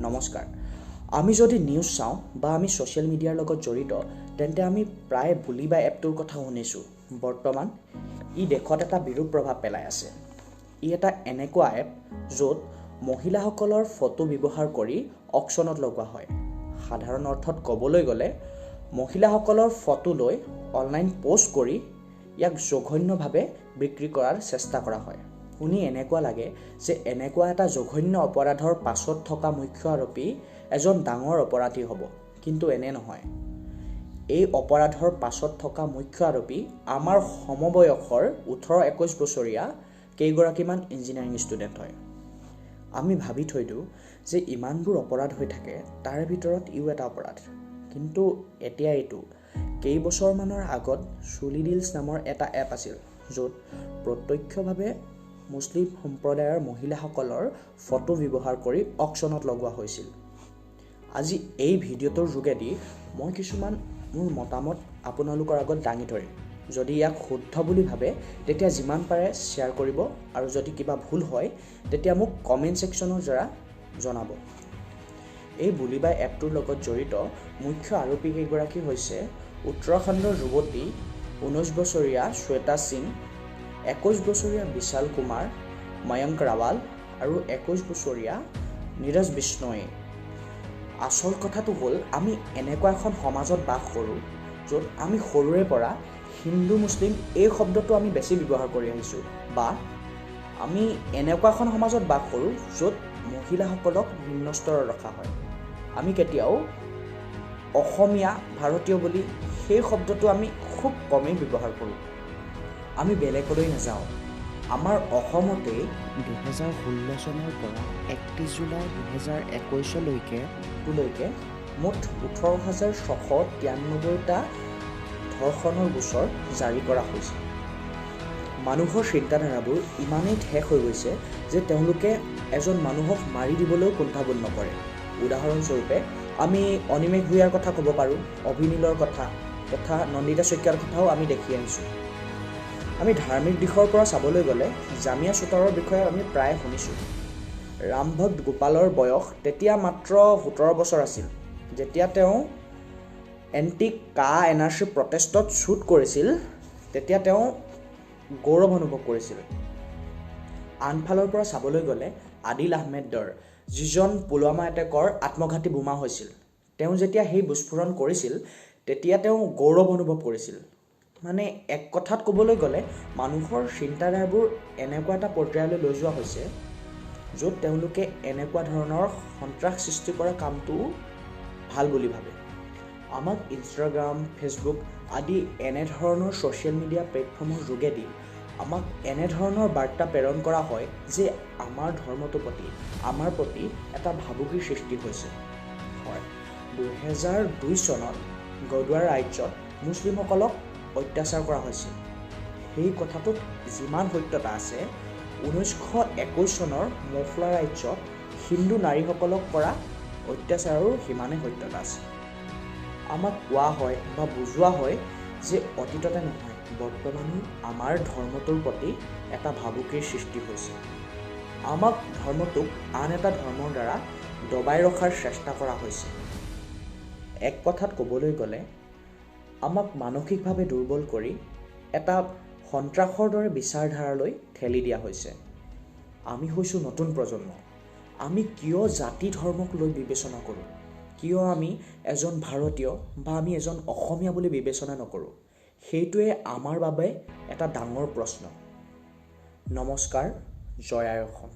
নমস্কাৰ। আমি যদি নিউজ চাওঁ বা আমি ছ'চিয়েল মিডিয়াৰ লগত জড়িত তেন্তে আমি প্ৰায় বুলি বা এপটোৰ কথা শুনিছোঁ। বৰ্তমান ই দেশত এটা বিৰূপ প্ৰভাৱ পেলাই আছে। ই এটা এনেকুৱা এপ য'ত মহিলাসকলৰ ফটো ব্যৱহাৰ কৰি অকশ্যনত লগোৱা হয়। সাধাৰণ অৰ্থত ক'বলৈ গ'লে মহিলাসকলৰ ফটো লৈ অনলাইন পোষ্ট কৰি ইয়াক জঘন্যভাৱে বিক্ৰী কৰাৰ চেষ্টা কৰা হয়। শুনি এনেকুৱা লাগে যে এনেকুৱা এটা জঘন্য অপৰাধৰ পাছত থকা মুখ্য আৰোপী এজন ডাঙৰ অপৰাধী হ'ব, কিন্তু এনে নহয়। এই অপৰাধৰ পাছত থকা মুখ্য আৰোপী আমাৰ সমবয়সৰ 18-21 বছৰীয়া কেইগৰাকীমান ইঞ্জিনিয়াৰিং ষ্টুডেণ্ট হয়। আমি ভাবি থৈ দিওঁ যে ইমানবোৰ অপৰাধ হৈ থাকে, তাৰে ভিতৰত ইও এটা অপৰাধ। কিন্তু এতিয়া এইটো কেইবছৰমানৰ আগত চুলি ডিলছ নামৰ এটা এপ আছিল, য'ত প্ৰত্যক্ষভাৱে মুছলিম সম্প্ৰদায়ৰ মহিলাসকলৰ ফটো ব্যৱহাৰ কৰি অকশ্যনত লগোৱা হৈছিল। আজি এই ভিডিঅ'টোৰ যোগেদি মই কিছুমান মোৰ মতামত আপোনালোকৰ আগত দাঙি ধৰিম। যদি ইয়াক শুদ্ধ বুলি ভাবে তেতিয়া যিমান পাৰে শ্বেয়াৰ কৰিব, আৰু যদি কিবা ভুল হয় তেতিয়া মোক কমেণ্ট ছেকশ্যনৰ দ্বাৰা জনাব। এই বুলি বা এপটোৰ লগত জড়িত মুখ্য আৰোপী কেইগৰাকী হৈছে উত্তৰাখণ্ডৰ যুৱতী 19 বছৰীয়া শ্বেতা সিং, 21 বছৰীয়া বিশাল কুমাৰ, ময়ংক ৰাৱাল আৰু 21 বছৰীয়া নীৰজ বিষ্ণই। আচল কথাটো হ'ল আমি এনেকুৱা এখন সমাজত বাস কৰোঁ য'ত আমি সৰুৰে পৰা হিন্দু মুছলিম এই শব্দটো আমি বেছি ব্যৱহাৰ কৰি আহিছোঁ, বা আমি এনেকুৱা এখন সমাজত বাস কৰোঁ য'ত মহিলাসকলক নিম্ন স্তৰৰ ৰখা হয়। আমি কেতিয়াও অসমীয়া ভাৰতীয় বুলি সেই শব্দটো আমি খুব কমেই ব্যৱহাৰ কৰোঁ। আমি বেলেগলৈ নাযাওঁ। আমাৰ অসমতেই 2016 চনৰ পৰা 31 জুলাই 2021লৈকে মুঠ 18,693টা ধৰ্ষণৰ গোচৰ জাৰি কৰা হৈছে। মানুহৰ চিন্তাধাৰাবোৰ ইমানেই ঠেক হৈ গৈছে যে তেওঁলোকে এজন মানুহক মাৰি দিবলৈও কুণ্ঠাবোধ নকৰে। উদাহৰণস্বৰূপে আমি অনিমেষ ভূঞাৰ কথা ক'ব পাৰোঁ, অভিনীলৰ কথা তথা নন্দিতা শইকীয়াৰ কথাও আমি দেখি আহিছোঁ। আমি ধাৰ্মিক দিশৰ পৰা চাবলৈ গ'লে জামিয়া চুতাৰৰ বিষয়ে আমি প্ৰায় শুনিছোঁ। ৰামভক্ত গোপালৰ বয়স তেতিয়া মাত্ৰ 17 বছৰ আছিল, যেতিয়া তেওঁ এণ্টি কা NRC প্ৰটেষ্টত শ্বুট কৰিছিল। তেতিয়া তেওঁ গৌৰৱ অনুভৱ কৰিছিল। আনফালৰ পৰা চাবলৈ গ'লে আদিল আহমেদৰ যিজন পুলৱামা এটেকৰ আত্মঘাতী বোমা হৈছিল, তেওঁ যেতিয়া সেই বিস্ফোৰণ কৰিছিল তেতিয়া তেওঁ গৌৰৱ অনুভৱ কৰিছিল। মানে এক কথাত ক'বলৈ গ'লে মানুহৰ চিন্তাধাৰাবোৰ এনেকুৱা এটা পৰ্যায়লৈ লৈ যোৱা হৈছে য'ত তেওঁলোকে এনেকুৱা ধৰণৰ সন্ত্ৰাস সৃষ্টি কৰা কামটো ভাল বুলি ভাবে। আমাক ইনষ্টাগ্ৰাম, ফেচবুক আদি এনেধৰণৰ ছ'চিয়েল মিডিয়া প্লেটফৰ্মৰ যোগেদি আমাক এনেধৰণৰ বাৰ্তা প্ৰেৰণ কৰা হয় যে আমাৰ ধৰ্মটোৰ প্ৰতি, আমাৰ প্ৰতি এটা ভাবুকিৰ সৃষ্টি হৈছে। হয়, 2002 চনত গদৱাৰ ৰাজ্যত মুছলিমসকলক অত্যাচাৰ কৰা হৈছিল। সেই কথাটোত যিমান সত্যতা আছে, 1921 চনৰ মফলা ৰাজ্যত হিন্দু নাৰীসকলক কৰা অত্যাচাৰৰো সিমানে সত্যতা আছে। আমাক কোৱা হয় বা বুজোৱা হয় যে অতীততে নহয়, বৰ্তমানো আমাৰ ধৰ্মটোৰ প্ৰতি এটা ভাবুকিৰ সৃষ্টি হৈছে। আমাক ধৰ্মটোক আন এটা ধৰ্মৰ দ্বাৰা দবাই ৰখাৰ চেষ্টা কৰা হৈছে। এক কথাত ক'বলৈ গ'লে আমাক মানসিকভাৱে দুৰ্বল কৰি এটা সন্ত্ৰাসৰ দৰে বিচাৰধাৰালৈ ঠেলি দিয়া হৈছে। আমি হৈছোঁ নতুন প্ৰজন্ম। আমি কিয় জাতি ধৰ্মক লৈ বিবেচনা কৰোঁ? কিয় আমি এজন ভাৰতীয় বা আমি এজন অসমীয়া বুলি বিবেচনা নকৰোঁ? সেইটোৱে আমাৰ বাবে এটা ডাঙৰ প্ৰশ্ন। নমস্কাৰ, জয় আই অসম।